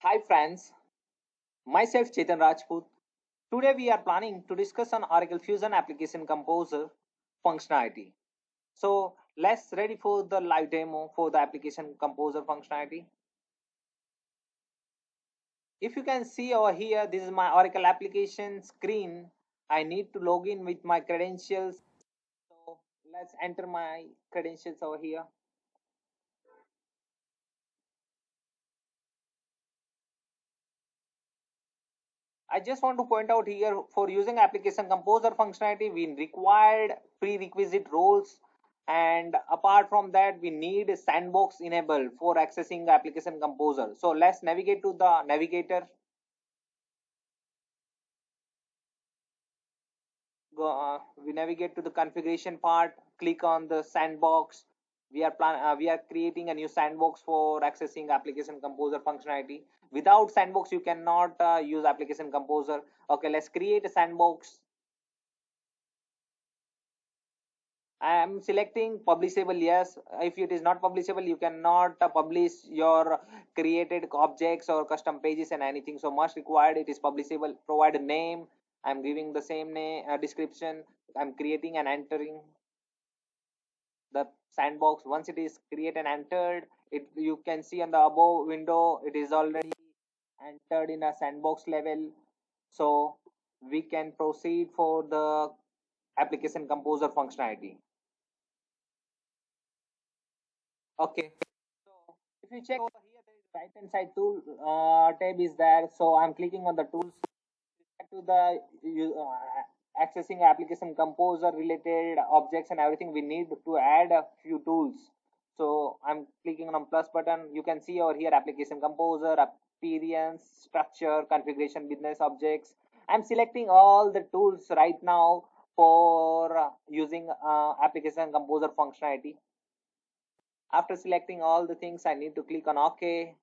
Hi friends, myself Chetan Rajput. Today we are planning to discuss on Oracle Fusion Application Composer functionality. So let's ready for the live demo for the application composer functionality. If you can see over here, this is my Oracle application screen. I need to log in with my credentials. So let's enter my credentials over here. I just want to point out here for using application composer functionality, we required prerequisite roles, and apart from that, we need sandbox enabled for accessing application composer. So let's navigate to the navigator. We navigate to the configuration part. Click on the sandbox. We are creating a new sandbox for accessing application composer functionality. Without sandbox, you cannot use application composer. Okay, let's create a sandbox. I am selecting publishable, yes. If it is not publishable, you cannot publish your created objects or custom pages and anything. So must required it is publishable. Provide a name. I'm giving the same name description. I'm creating and entering the sandbox. Once it is created and entered, it you can see on the above window it is already entered in a sandbox level. So we can proceed for the application composer functionality. Okay. So if you check over here, there is right hand side tool tab is there. So I'm clicking on the tools to the accessing application composer related objects and everything. We need to add a few tools. So I'm clicking on plus button. You can see over here application composer, appearance, structure, configuration, business objects. I'm selecting all the tools right now for using application composer functionality. After selecting all the things, I need to click on OK.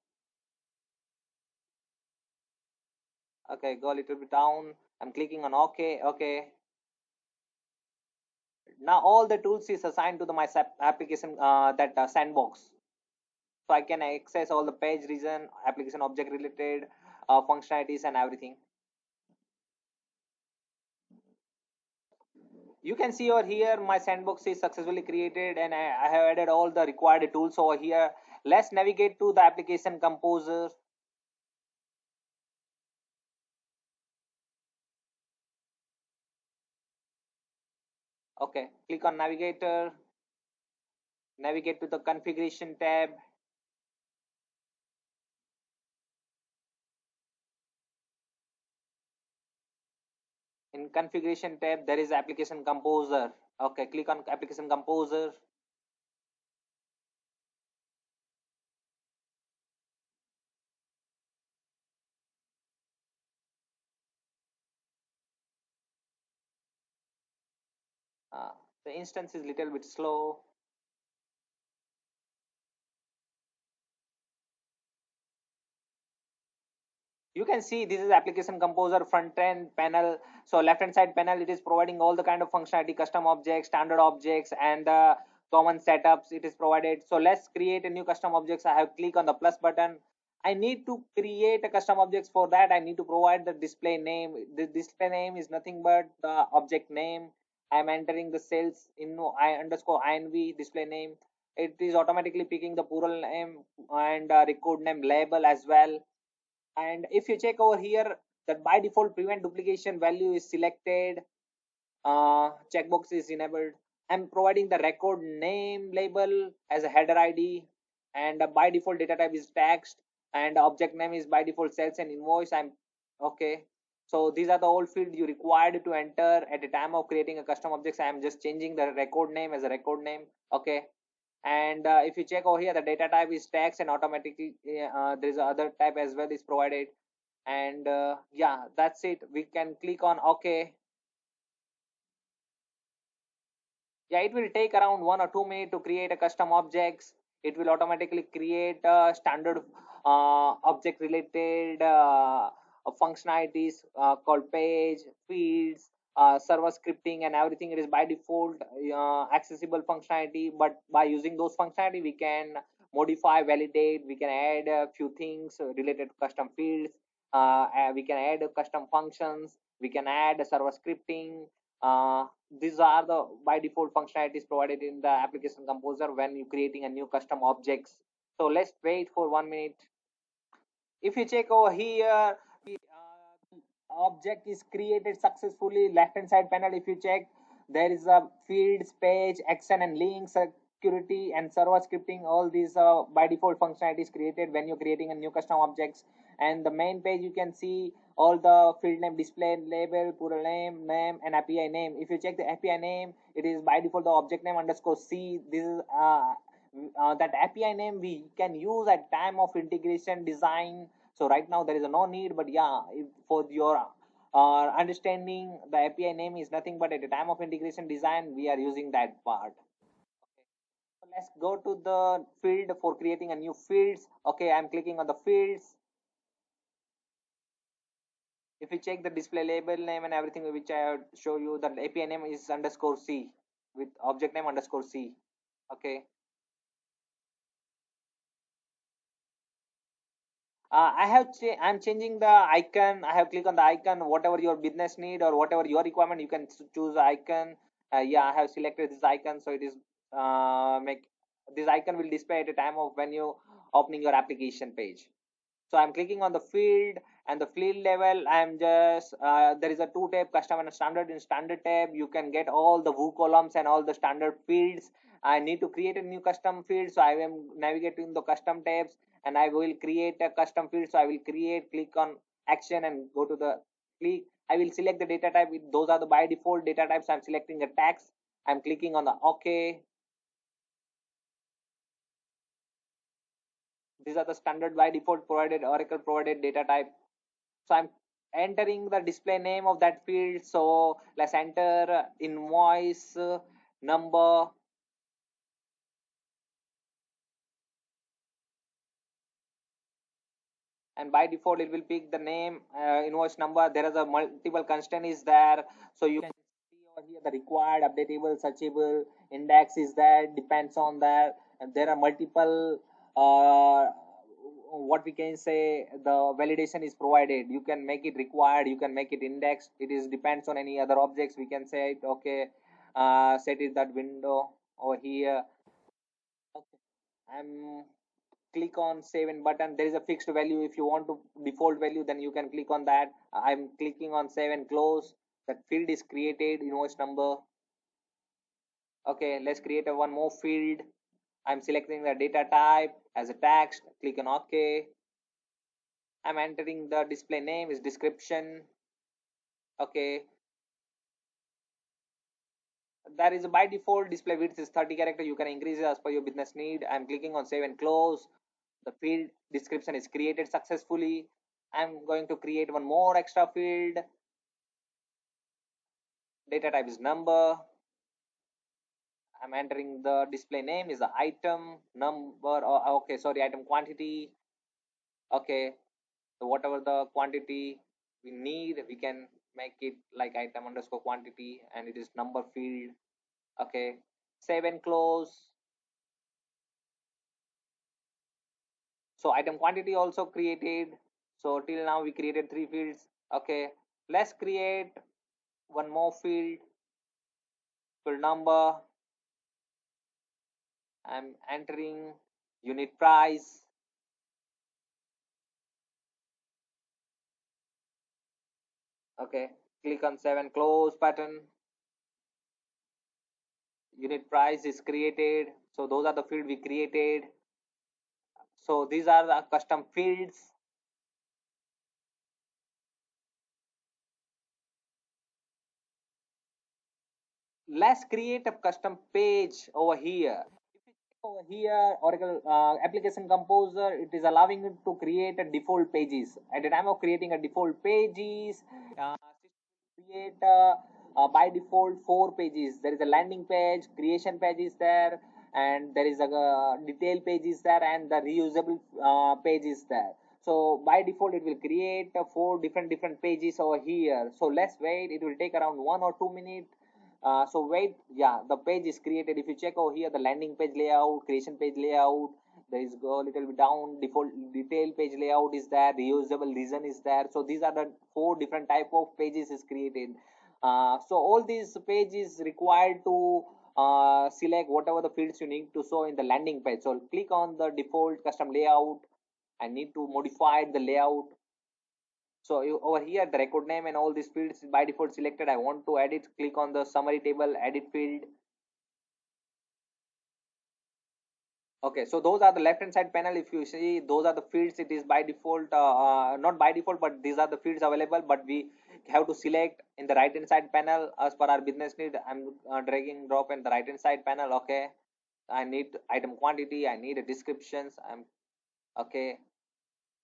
Okay, go a little bit down. I'm clicking on OK. Okay. Now all the tools is assigned to the my application that sandbox. So I can access all the page region, application object related functionalities and everything. You can see over here my sandbox is successfully created and I have added all the required tools over here. Let's navigate to the application composer. Okay, click on navigator, navigate to the configuration tab. In configuration tab, there is application composer. Okay, click on application composer. Uh, the instance is little bit slow. You can see this is application composer front end panel. So left hand side panel, it is providing all the kind of functionality, custom objects, standard objects, and the common setups it is provided. So let's create a new custom objects. I have click on the plus button. I need to create a custom objects. For that I need to provide the display name. The display name is nothing but the object name. I am entering the cells in I underscore inv display name. It is automatically picking the plural name and record name label as well. And if you check over here, that by default prevent duplication value is selected, checkbox is enabled. I'm providing the record name label as a header id, and by default data type is text, and object name is by default sales and invoice. I'm okay. So these are the old field you required to enter at the time of creating a custom objects. I am just changing the record name as a record name. Okay. And if you check over here, the data type is text, and automatically there is other type as well is provided. And yeah, that's it. We can click on OK. Yeah, it will take around 1 or 2 minutes to create a custom objects. It will automatically create a standard object related functionalities called page, fields, server scripting and everything. It is by default accessible functionality, but by using those functionality we can modify, validate. We can add a few things related to custom fields. We can add custom functions. We can add server scripting. These are the by default functionalities provided in the application composer when you're creating a new custom objects. So let's wait for 1 minute. If you check over here, the object is created successfully. Left hand side panel, if you check, there is a fields, page, action and link, security and server scripting. All these by default functionalities created when you're creating a new custom objects. And the main page, you can see all the field name, display label, plural name and API name. If you check the API name, it is by default the object name underscore c. This is that API name we can use at time of integration design. So right now there is no need, but yeah, if for your understanding, the API name is nothing but at the time of integration design we are using that part. Okay. So let's go to the field for creating a new fields. Okay, I'm clicking on the fields. If you check the display label name and everything which I show you, the API name is underscore c with object name underscore c. Okay. I'm changing the icon. I have clicked on the icon. Whatever your business need or whatever your requirement, you can choose the icon. Yeah, I have selected this icon, so it is make this icon will display at the time of when you opening your application page. So I'm clicking on the field and the field level. I'm just there is a two tab, custom and standard. In standard tab you can get all the view columns and all the standard fields. I need to create a new custom field, so I am navigating the custom tabs and I will create a custom field. So I will create, click on action and go to the click. I will select the data type. Those are the by default data types. I'm selecting a text. I'm clicking on the OK. These are the standard by default provided Oracle provided data type. So I'm entering the display name of that field. So let's enter invoice number. And by default it will pick the name, invoice number. There is a multiple constraint is there, so you can see over here the required, updatable, searchable, index is there, depends on that. And there are multiple what we can say, the validation is provided. You can make it required, you can make it indexed. It is depends on any other objects. We can say it. Okay, set it that window over here. Okay, I'm click on save in button. There is a fixed value. If you want to default value, then you can click on that. I'm clicking on save and close. That field is created, invoice number. Okay, let's create a one more field. I'm selecting the data type as a text. Click on OK. I'm entering the display name is description. Okay, that is by default display width is 30 character. You can increase it as per your business need. I'm clicking on save and close. The field description is created successfully. I'm going to create one more extra field. Data type is number. I'm entering the display name is the item number, or okay, sorry, item quantity. Okay, so whatever the quantity we need, we can make it like item underscore quantity, and it is number field. Okay, save and close. So item quantity also created. So till now we created three fields. Okay, let's create one more field. Field number. I'm entering unit price. Okay, click on save and close button. Unit price is created. So those are the field we created. So these are the custom fields. Let's create a custom page over here. If you check over here, Oracle Application Composer, it is allowing you to create a default pages. At the time of creating a default pages, create by default four pages. There is a landing page, creation page is there, and there is a detail page is there, and the reusable page is there. So by default it will create four different pages over here. So let's wait, it will take around 1 or 2 minutes. So wait, yeah, the page is created. If you check over here, the landing page layout, creation page layout, there is go a little bit down. Default detail page layout is there, reusable reason is there. So these are the four different type of pages is created. So all these pages required to select whatever the fields you need to show in the landing page. So click on the default custom layout. I need to modify the layout. So over here the record name and all these fields by default selected. I want to edit, click on the summary table, edit field. Okay, so those are the left hand side panel. If you see, those are the fields. It is by default, not by default, but these are the fields available. But we have to select in the right hand side panel as per our business need. I'm dragging drop in the right hand side panel. Okay, I need item quantity. I need a descriptions. I'm okay.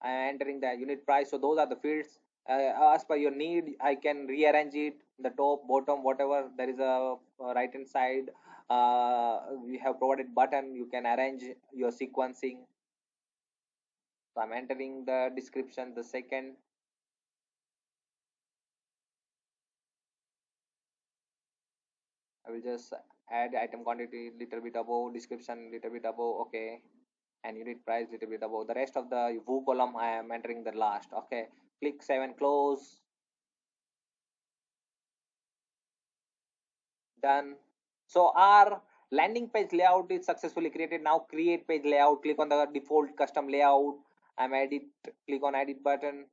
I'm entering the unit price. So those are the fields. As per your need, I can rearrange it, the top, bottom, whatever. There is a right hand side. We have provided button. You can arrange your sequencing. So I'm entering the description. The second, I will just add item quantity little bit above, description little bit above. Okay, and unit price little bit above. The rest of the VU column I am entering the last. Okay, click save and close. Done. So our landing page layout is successfully created. Now create page layout. Click on the default custom layout. I'm edit. Click on edit button.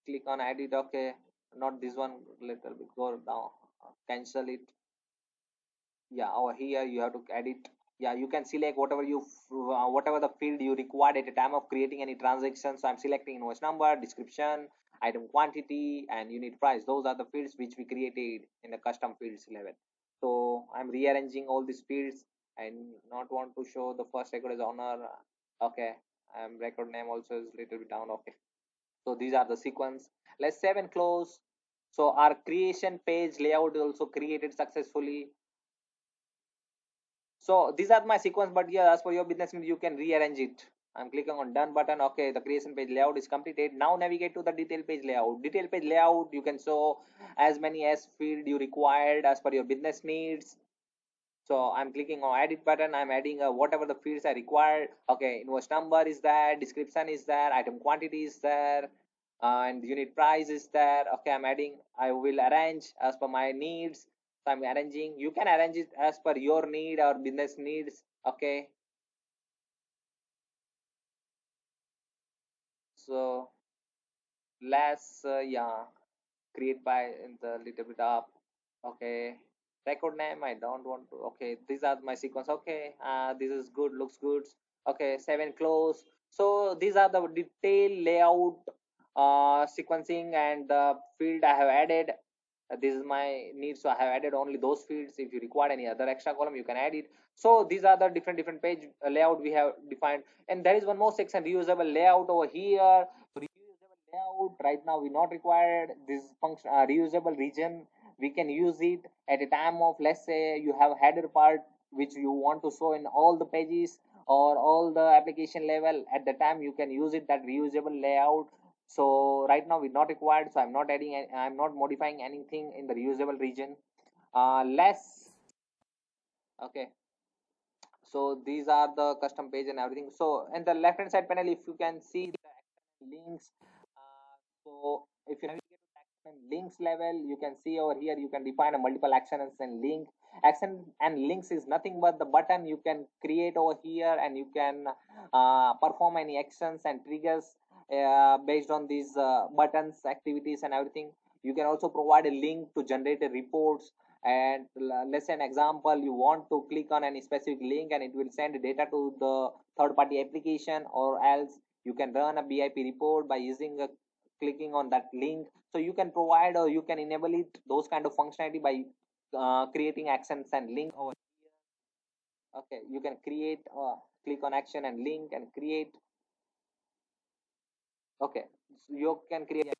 Click on edit. Okay, not this one. Little bit go down. Cancel it. Yeah, over here you have to edit. Yeah, you can select whatever whatever the field you required at the time of creating any transaction. So I'm selecting invoice number, description, item quantity, and unit price. Those are the fields which we created in the custom fields level. So I'm rearranging all these fields. I not want to show the first record as owner. Okay, record name also is little bit down. Okay, so these are the sequence. Let's save and close. So our creation page layout is also created successfully. So these are my sequence, but yeah, as per your business need, you can rearrange it. I'm clicking on done button. Okay, the creation page layout is completed. Now navigate to the detail page layout. Detail page layout, you can show as many as field you required as per your business needs. So I'm clicking on edit button. I'm adding whatever the fields are required. Okay, invoice number is there, description is there, item quantity is there, and unit price is there. Okay, I'm adding. I will arrange as per my needs. So I'm arranging. You can arrange it as per your need or business needs. Okay, so let's yeah, create by in the little bit up. Okay, record name I don't want to. Okay, these are my sequence. Okay, this is good, looks good. Okay, save and close. So these are the detail layout, sequencing, and the field I have added. This is my need, so I have added only those fields. If you require any other extra column, you can add it. So these are the different page layout we have defined. And there is one more section, reusable layout over here. So reusable layout right now we not required this function, reusable region. We can use it at a time of, let's say you have header part which you want to show in all the pages or all the application level. At the time you can use it, that reusable layout. So right now we're not required, so I'm not adding, I'm not modifying anything in the reusable region. Less. Okay, so these are the custom page and everything. So in the left hand side panel, if you can see the links, so if you navigate to the action and links level, you can see over here you can define a multiple actions and link. Action and links is nothing but the button you can create over here, and you can perform any actions and triggers based on these buttons, activities, and everything. You can also provide a link to generate a reports. And let's say an example, you want to click on any specific link and it will send data to the third party application, or else you can run a BIP report by using a clicking on that link. So you can provide or you can enable it, those kind of functionality by creating actions and link over here. Okay, you can create click on action and link and create. Okay, so you can create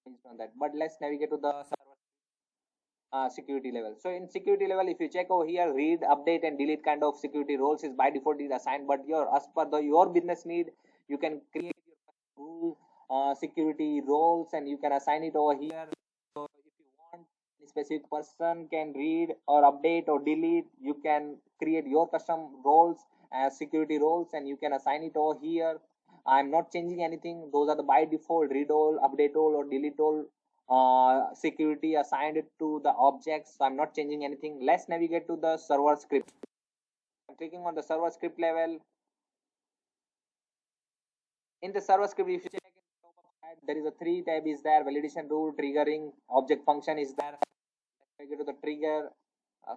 based on that, but let's navigate to the server security level. So in security level, if you check over here, read, update, and delete kind of security roles is by default is assigned, but your as per the your business need, you can create your rule security roles and you can assign it over here. So if you want any specific person can read or update or delete, you can create your custom roles as security roles, and you can assign it over here. I'm not changing anything. Those are the by default read all, update all, or delete all security assigned it to the objects. So I'm not changing anything. Let's navigate to the server script. I'm clicking on the server script level. In the server script, if you check in the top of that, there is a three tab is there: validation rule, triggering, object function is there. Let's navigate to the trigger uh,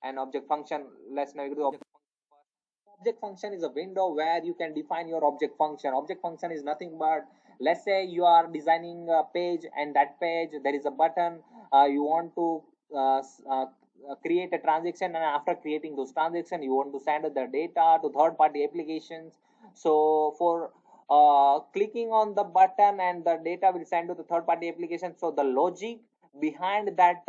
and object function. Let's navigate to the object function. Object function is a window where you can define your object function. Object function is nothing but, let's say you are designing a page, and that page there is a button. You want to create a transaction, and after creating those transactions you want to send the data to third party applications. So for clicking on the button and the data will send to the third party application, so the logic behind that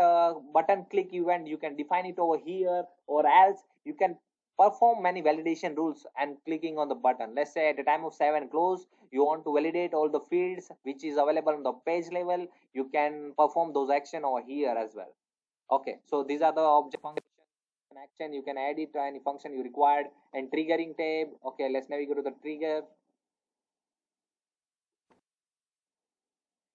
button click event you can define it over here, or else you can perform many validation rules and clicking on the button. Let's say at the time of save and close you want to validate all the fields which is available on the page level, you can perform those action over here as well. Okay, so these are the object function action. You can add it to any function you required. And triggering tab, okay, let's navigate to the trigger.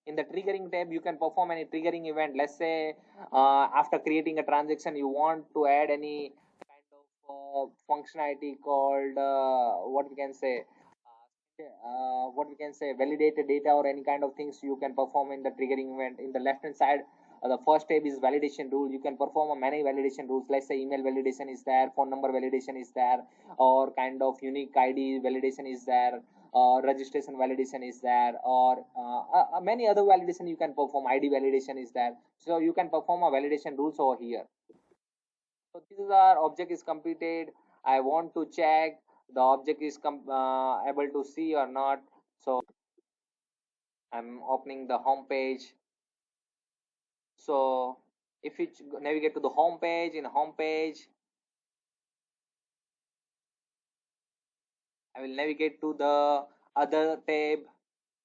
In the triggering tab you can perform any triggering event. Let's say after creating a transaction you want to add any kind of functionality called what we can say what we can say validated data, or any kind of things you can perform in the triggering event. In the left hand side, the first tab is validation rule. You can perform many validation rules. Let's say email validation is there, phone number validation is there, or kind of unique id validation is there, registration validation is there, or many other validation you can perform. ID validation is there, so you can perform a validation rules over here. So this is our object is completed. I want to check the object is able to see or not. So I'm opening the home page. So if you navigate to the home page, in home page I will navigate to the other tab.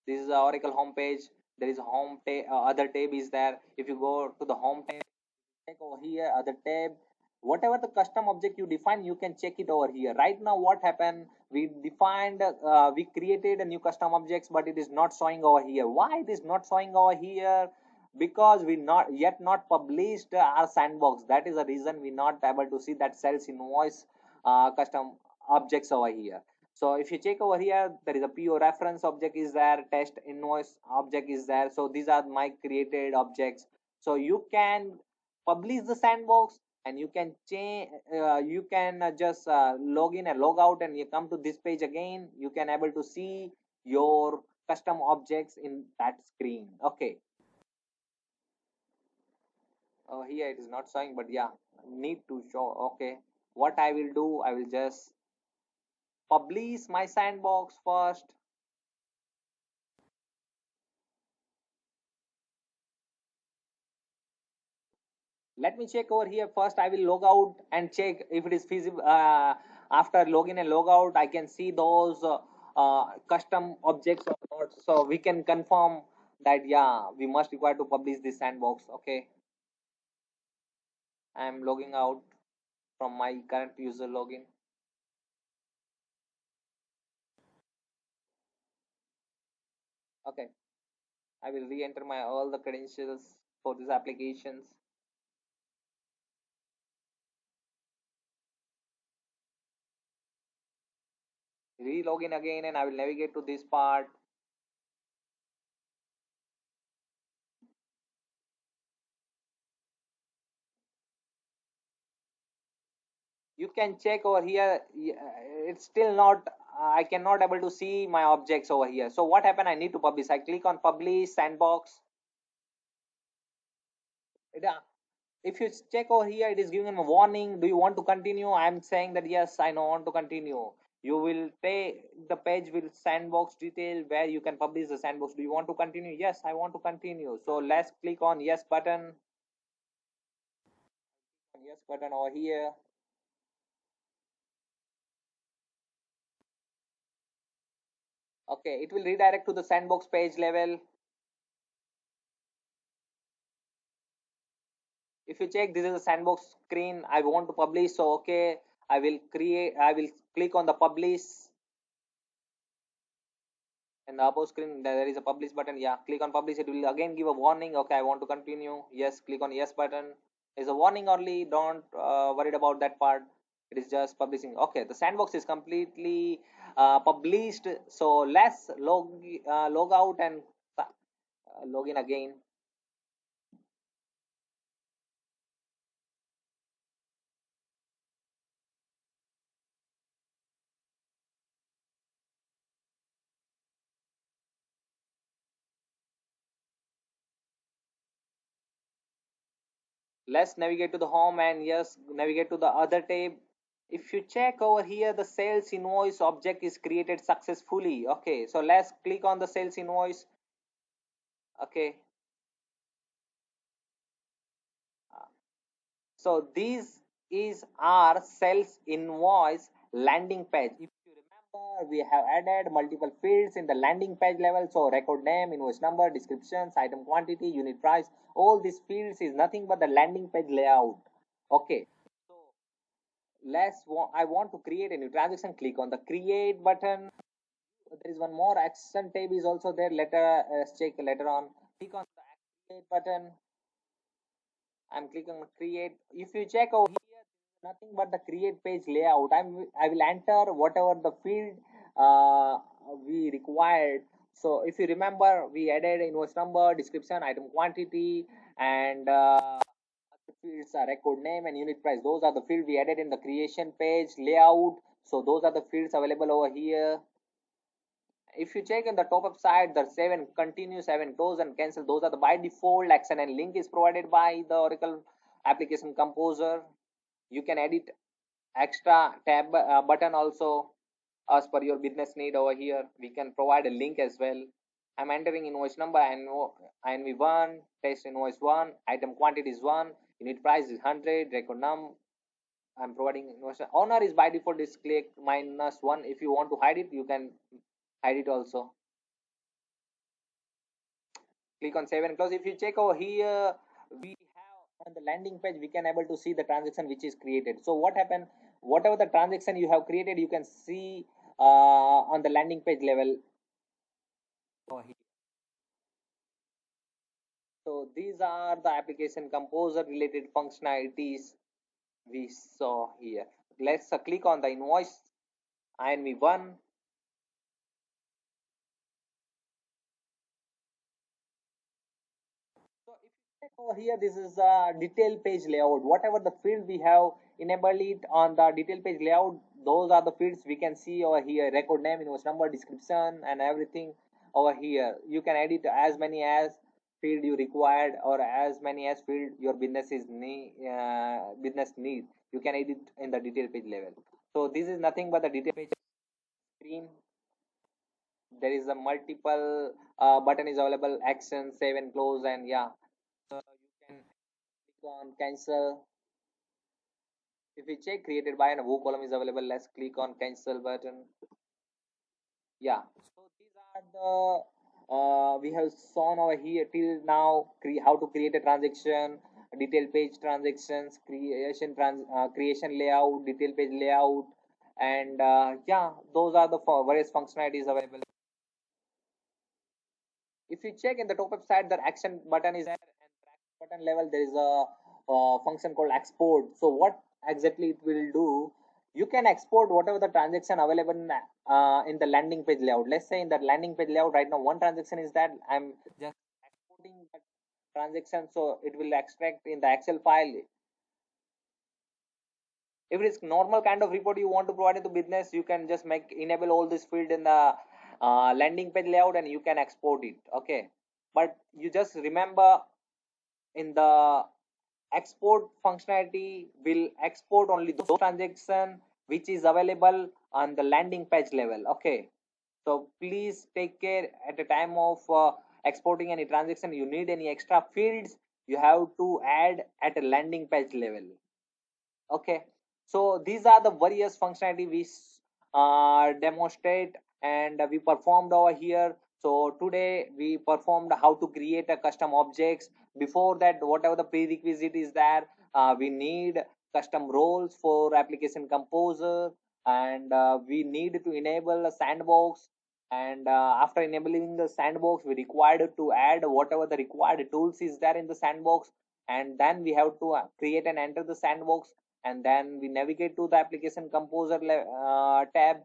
This is the Oracle home page. There is a home tab, other tab is there. If you go to the home tab, check over here, other tab. Whatever the custom object you define, you can check it over here. Right now, what happened? We defined, we created a new custom objects, but it is not showing over here. Why it is not showing over here? Because we not yet not published our sandbox. That is the reason we not able to see that sales invoice custom objects over here. So if you check over here, there is a PO reference object is there, test invoice object is there. So these are my created objects. So you can publish the sandbox, and you can change, you can just log in and log out, and you come to this page again, you can able to see your custom objects in that screen. Okay, here it is not showing, but yeah, need to show. Okay, what I will do, I will just publish my sandbox first. Let me check over here first. I will log out and check if it is feasible. After login and log out, I can see those custom objects or not, so we can confirm that yeah, we must require to publish this sandbox. Okay, I am logging out from my current user login. Okay, I will re-enter my all the credentials for these applications. Re-login again, and I will navigate to this part. You can check over here. It's still not, I cannot able to see my objects over here. So what happened? I need to publish. I click on publish sandbox. If you check over here, it is giving a warning. Do you want to continue? I'm saying that yes, I don't want to continue. You will pay, the page will sandbox detail where you can publish the sandbox. Do you want to continue? Yes, I want to continue. So let's click on yes button. Yes button over here. Okay, it will redirect to the sandbox page level. If you check, this is a sandbox screen. I want to publish, so okay, I will click on the publish. In the above screen there is a publish button. Yeah, click on publish. It will again give a warning. Okay, I want to continue. Yes, click on yes button. It's a warning only. Don't worried about that part. It is just publishing. Okay, the sandbox is completely published. So let's log out and log in again. Let's navigate to the home and yes, navigate to the other tab. If you check over here, the sales invoice object is created successfully. Okay, so let's click on the sales invoice. Okay, so these is our sales invoice landing page. If you remember, we have added multiple fields in the landing page level. So record name, invoice number, descriptions, item quantity, unit price. All these fields is nothing but the landing page layout. Okay. So I want to create a new transaction. Click on the create button. There is one more action tab is also there. Let's check later on. Click on the create button. I'm clicking on create. If you check over here, nothing but the create page layout. I will enter whatever the field we required. So if you remember, we added invoice number, description, item quantity, and other fields are record name and unit price. Those are the fields we added in the creation page layout. So those are the fields available over here. If you check in the top up side, the 7 continue, 7 close and cancel, those are the by default action, and link is provided by the Oracle application composer. You can edit extra tab button also as per your business need. Over here we can provide a link as well. I'm entering invoice number and INV1, test invoice 1, item quantity is 1, unit price is 100, record num. I'm providing invoice honor is by default is click -1. If you want to hide it, you can hide it also. Click on save and close. If you check over here, we have on the landing page, we can able to see the transaction which is created. So what happened, whatever the transaction you have created, you can see on the landing page level over here. So these are the application composer related functionalities we saw here. Let's click on the invoice INV1. So if you check over here, this is a detail page layout. Whatever the field we have enabled it on the detail page layout, those are the fields we can see over here. Record name, invoice number, description, and everything over here. You can edit as many as field you required or as many as field your business need. You can edit in the detail page level. So this is nothing but the detail page screen. There is a multiple button is available, action, save and close, and yeah, you can click on cancel. If we check created by and who column is available, let's click on cancel button. Yeah, so these are the we have shown over here till now how to create a transaction, detail page transactions, creation layout, detail page layout, and yeah, those are the various functionalities available. If you check in the top of side, the action button is there, and the action button level there is a function called export. So what exactly it will do, you can export whatever the transaction available in the landing page layout. Let's say in the landing page layout right now one transaction is that I'm just exporting that transaction, so it will extract in the Excel file. If it is normal kind of report you want to provide to business, you can just make enable all this field in the landing page layout and you can export it. Okay, but you just remember in the export functionality will export only those transaction which is available on the landing page level. Okay, so please take care at the time of exporting any transaction. You need any extra fields, you have to add at a landing page level. Okay, so these are the various functionality we demonstrate and we performed over here. So today we performed how to create a custom objects. Before that, whatever the prerequisite is there, we need custom roles for application composer, and we need to enable a sandbox. And after enabling the sandbox, we required to add whatever the required tools is there in the sandbox, and then we have to create and enter the sandbox, and then we navigate to the application composer tab.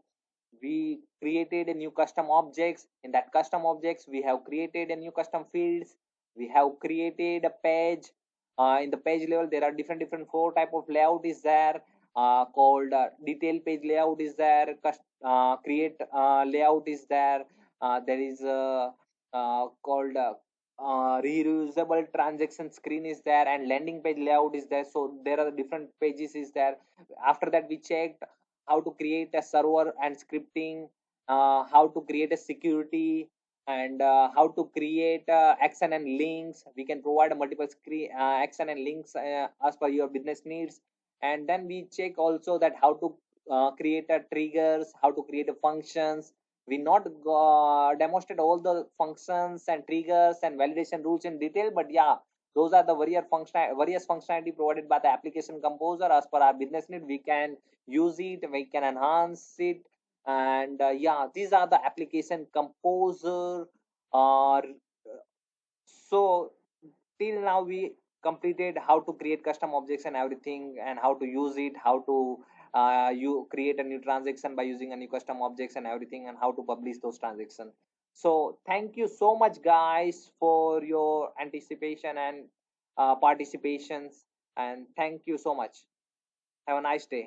We created a new custom objects. In that custom objects, we have created a new custom fields. We have created a page. In the page level, there are different four type of layout is there, called detail page layout is there, create layout is there. There is called reusable transaction screen is there, and landing page layout is there. So there are different pages is there. After that, we checked how to create a server and scripting, how to create a security, and how to create action and links. We can provide a multiple screen action and links as per your business needs. And then we check also that how to create a triggers, how to create a functions. We not demonstrate all the functions and triggers and validation rules in detail, but yeah, those are the various functionality provided by the application composer. As per our business need, we can use it, we can enhance it. And yeah, these are the application composer. uh, so till now we completed how to create custom objects and everything, and how to use it, how to you create a new transaction by using a new custom objects and everything, and how to publish those transactions. So thank you so much guys for your anticipation and participations, and thank you so much. Have a nice day.